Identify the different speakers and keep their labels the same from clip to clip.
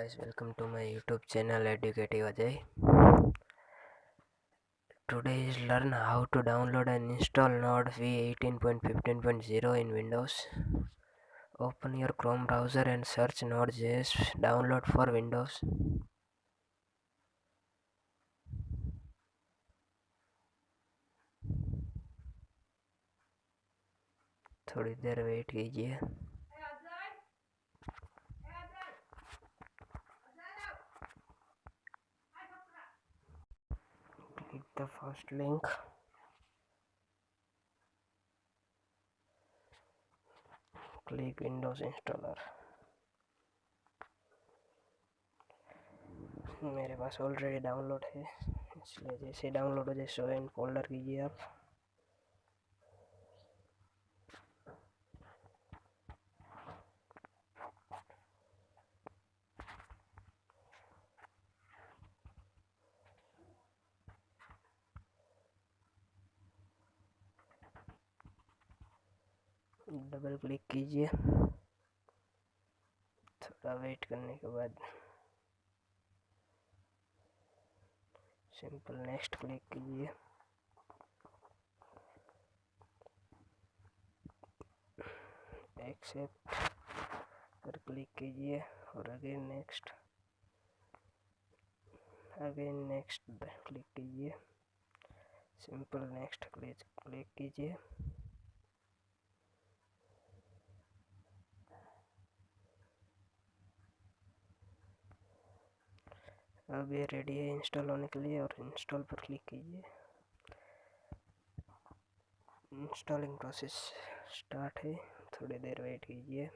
Speaker 1: guys, welcome to my YouTube channel Educative Ajay. Today is learn how to download and install Node v18.15.0 in Windows. Open your Chrome browser and search node.js download for Windows. थोड़ी देर wait कीजिए. Click the first link. Click Windows installer. मेरे पास already download है, इसलिए जैसे download हो जाए show in folder कीजिए आप. डबल क्लिक कीजिए. थोड़ा वेट करने के बाद सिंपल नेक्स्ट क्लिक कीजिए. एक्सेप्ट पर क्लिक कीजिए और अगेन नेक्स्ट क्लिक कीजिए. सिंपल नेक्स्ट क्लिक कीजिए. अब ये रेडी है इंस्टॉल होने के लिए और इंस्टॉल पर क्लिक कीजिए. इंस्टॉलिंग प्रोसेस स्टार्ट है, थोड़ी देर वेट कीजिए.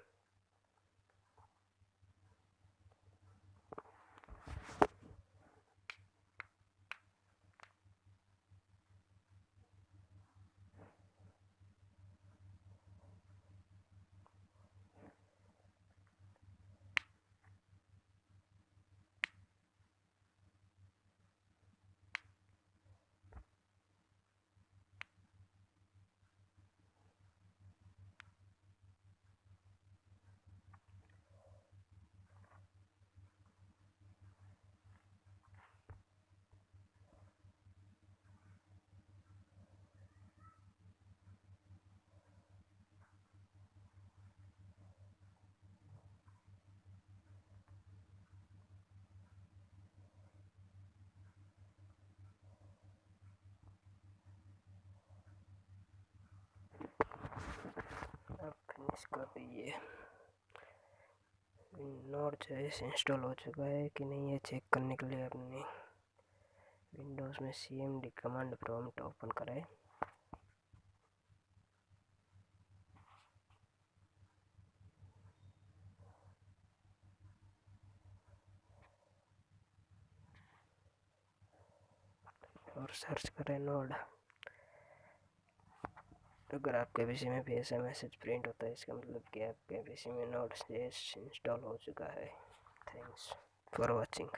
Speaker 1: अब फिनिश कर दीजिए. नोड.js इंस्टॉल हो चुका है कि नहीं ये चेक करने के लिए अपने विंडोज़ में cmd कमांड प्रॉम्प्ट ओपन करें. और सर्च करें नोड. अगर आपके पीसी में भी ऐसा मैसेज प्रिंट होता है, इसका मतलब कि आपके पीसी में नोड.js इंस्टॉल हो चुका है. Thanks for watching.